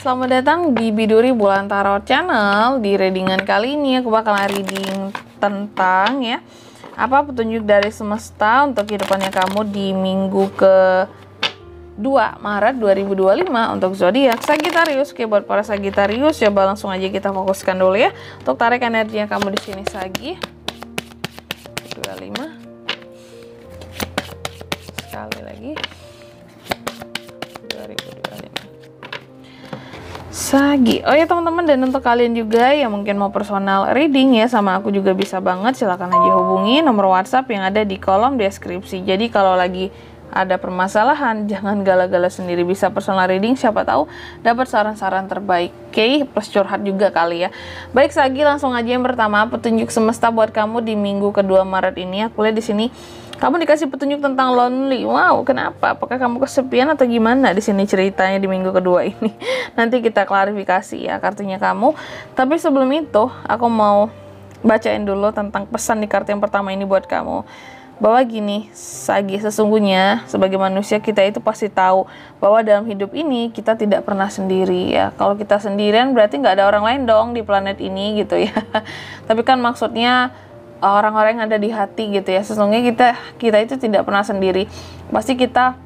Selamat datang di Biduri Bulan Tarot Channel. Di readingan kali ini aku bakalan reading tentang apa petunjuk dari semesta untuk kehidupannya kamu di minggu ke 2 Maret 2025 untuk zodiak Sagittarius. Oke, buat para Sagittarius, coba langsung aja kita fokuskan dulu ya untuk tarik energinya kamu di sini Sagi. 25. Sekali lagi. 2025. Sagi. Oh ya teman-teman, dan untuk kalian juga yang mungkin mau personal reading ya sama aku juga bisa banget, silahkan aja hubungi nomor WhatsApp yang ada di kolom deskripsi. Jadi kalau lagi ada permasalahan, jangan gala-gala sendiri, bisa personal reading, siapa tahu dapat saran-saran terbaik. Oke, plus curhat juga kali ya. Baik Sagi, langsung aja yang pertama, petunjuk semesta buat kamu di minggu kedua Maret ini. Aku lihat di sini kamu dikasih petunjuk tentang lonely. Wow, kenapa? Apakah kamu kesepian atau gimana di sini ceritanya di minggu kedua ini? Nanti kita klarifikasi ya kartunya kamu. Tapi sebelum itu, aku mau bacain dulu tentang pesan di kartu yang pertama ini buat kamu. Bahwa gini, Sagi, sesungguhnya sebagai manusia kita itu pasti tahu bahwa dalam hidup ini kita tidak pernah sendiri ya. Kalau kita sendirian berarti nggak ada orang lain dong di planet ini gitu ya. Tapi kan maksudnya orang-orang yang ada di hati gitu ya. Sesungguhnya kita itu tidak pernah sendiri. Pasti kita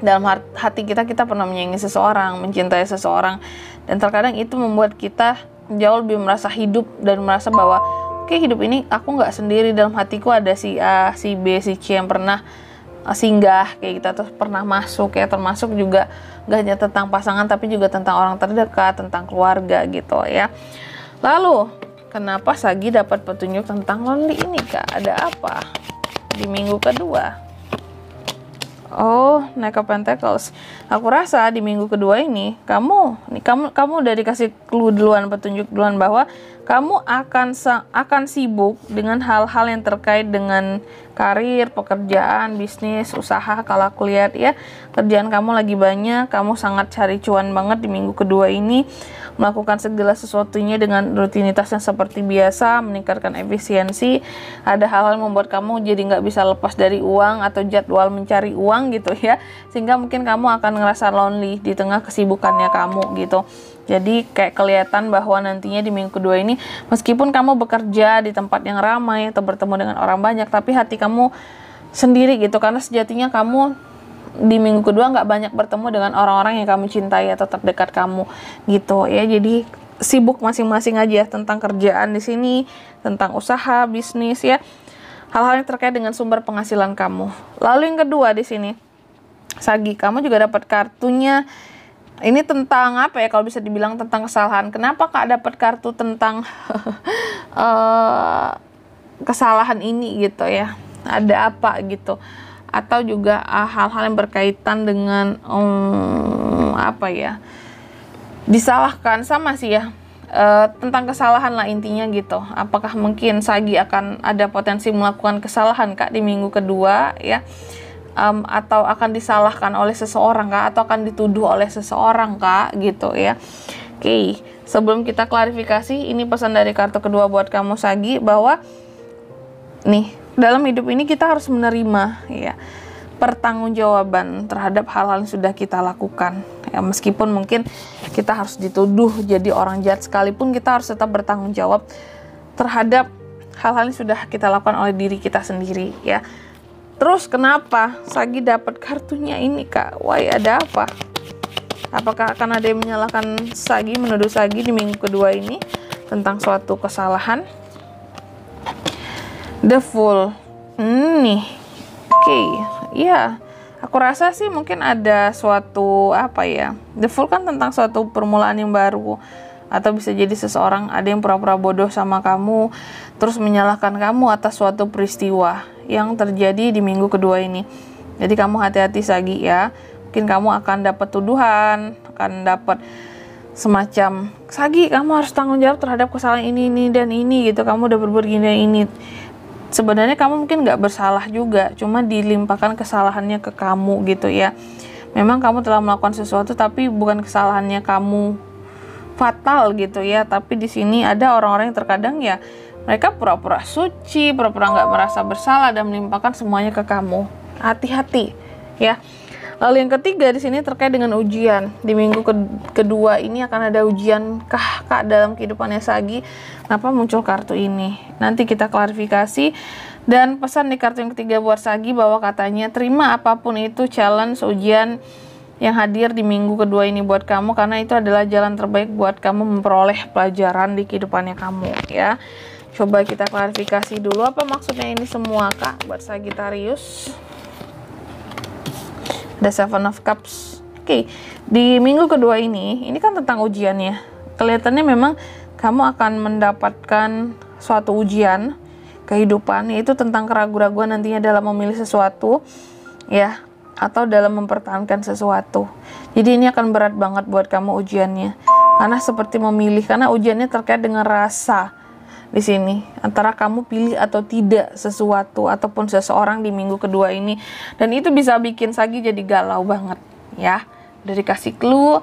dalam hati kita pernah menyayangi seseorang, mencintai seseorang, dan terkadang itu membuat kita jauh lebih merasa hidup dan merasa bahwa oke, hidup ini aku nggak sendiri, dalam hatiku ada si A, si B, si C yang pernah singgah kayak kita terus pernah masuk ya, termasuk juga nggak hanya tentang pasangan tapi juga tentang orang terdekat, tentang keluarga gitu ya. Lalu kenapa Sagi dapat petunjuk tentang lonely ini Kak? Ada apa di minggu kedua? Oh, Knight of Pentacles. Aku rasa di minggu kedua ini kamu udah dikasih clue duluan, petunjuk duluan bahwa kamu akan sibuk dengan hal-hal yang terkait dengan karir, pekerjaan, bisnis, usaha. Kalau aku lihat ya, kerjaan kamu lagi banyak, kamu sangat cari cuan banget di minggu kedua ini, melakukan segala sesuatunya dengan rutinitas yang seperti biasa, meningkatkan efisiensi. Ada hal-hal yang membuat kamu jadi nggak bisa lepas dari uang atau jadwal mencari uang gitu ya, sehingga mungkin kamu akan ngerasa lonely di tengah kesibukannya kamu gitu. Jadi kayak kelihatan bahwa nantinya di minggu kedua ini, meskipun kamu bekerja di tempat yang ramai atau bertemu dengan orang banyak, tapi hati kamu sendiri gitu, karena sejatinya kamu di minggu kedua nggak banyak bertemu dengan orang-orang yang kamu cintai atau terdekat kamu gitu ya. Jadi sibuk masing-masing aja tentang kerjaan di sini, tentang usaha, bisnis ya, hal-hal yang terkait dengan sumber penghasilan kamu. Lalu yang kedua di sini, Sagi, kamu juga dapat kartunya. Ini tentang apa ya, kalau bisa dibilang tentang kesalahan. Kenapa Kak dapat kartu tentang kesalahan ini gitu ya? Ada apa gitu? Atau juga hal-hal yang berkaitan dengan apa ya? Disalahkan sama sih ya. Tentang kesalahan lah intinya gitu. Apakah mungkin Sagi akan ada potensi melakukan kesalahan Kak di minggu kedua ya? Atau akan disalahkan oleh seseorang Kak, atau akan dituduh oleh seseorang Kak gitu ya. Oke, sebelum kita klarifikasi, ini pesan dari kartu kedua buat kamu Sagi, bahwa nih dalam hidup ini kita harus menerima ya pertanggungjawaban terhadap hal-hal yang sudah kita lakukan ya. Meskipun mungkin kita harus dituduh jadi orang jahat sekalipun, kita harus tetap bertanggung jawab terhadap hal-hal yang sudah kita lakukan oleh diri kita sendiri ya. Terus kenapa Sagi dapat kartunya ini Kak? Wah, ada apa? Apakah akan ada yang menyalahkan Sagi, menuduh Sagi di minggu kedua ini tentang suatu kesalahan? The Fool. Nih. Oke. Ya, aku rasa sih mungkin ada suatu apa ya? The Fool kan tentang suatu permulaan yang baru. Atau bisa jadi seseorang ada yang pura-pura bodoh sama kamu, terus menyalahkan kamu atas suatu peristiwa yang terjadi di minggu kedua ini. Jadi kamu hati-hati Sagi ya. Mungkin kamu akan dapat tuduhan, akan dapat semacam, Sagi kamu harus tanggung jawab terhadap kesalahan ini dan ini gitu. Kamu udah berbuat gini dan ini. Sebenarnya kamu mungkin nggak bersalah juga, cuma dilimpahkan kesalahannya ke kamu gitu ya. Memang kamu telah melakukan sesuatu, tapi bukan kesalahannya kamu fatal gitu ya. Tapi di sini ada orang-orang yang terkadang ya mereka pura-pura suci, pura-pura nggak merasa bersalah dan melimpahkan semuanya ke kamu. Hati-hati ya. Lalu yang ketiga di sini terkait dengan ujian. Di minggu kedua ini akan ada ujian kah Kak dalam kehidupannya Sagi? Kenapa muncul kartu ini? Nanti kita klarifikasi. Dan pesan di kartu yang ketiga buat Sagi bahwa katanya terima apapun itu challenge, ujian yang hadir di minggu kedua ini buat kamu, karena itu adalah jalan terbaik buat kamu memperoleh pelajaran di kehidupannya kamu ya. Coba kita klarifikasi dulu apa maksudnya ini semua Kak buat Sagittarius. Ada Seven of Cups. Oke, di minggu kedua ini kan tentang ujiannya. Kelihatannya memang kamu akan mendapatkan suatu ujian kehidupan, yaitu tentang keraguan-raguan nantinya dalam memilih sesuatu ya, atau dalam mempertahankan sesuatu. Jadi ini akan berat banget buat kamu ujiannya, karena seperti memilih, karena ujiannya terkait dengan rasa di sini, antara kamu pilih atau tidak sesuatu ataupun seseorang di minggu kedua ini. Dan itu bisa bikin Sagi jadi galau banget ya. Udah dikasih clue,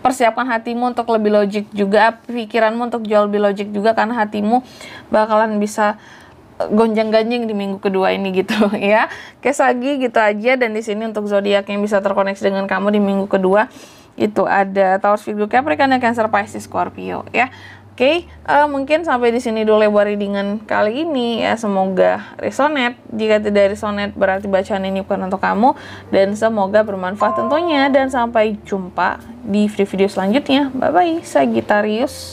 persiapkan hatimu untuk lebih logik juga, pikiranmu untuk jauh lebih logik juga, karena hatimu bakalan bisa gonjang-ganjing di minggu kedua ini gitu ya. Oke Sagi, gitu aja. Dan di sini untuk zodiak yang bisa terkoneksi dengan kamu di minggu kedua itu ada Taurus, Virgo, Capricorn, Cancer, Pisces, Scorpio ya. Oke, mungkin sampai di sini dulu buat readingan kali ini ya. Semoga resonate. Jika tidak resonate berarti bacaan ini bukan untuk kamu, dan semoga bermanfaat tentunya. Dan sampai jumpa di video selanjutnya. Bye bye Sagittarius.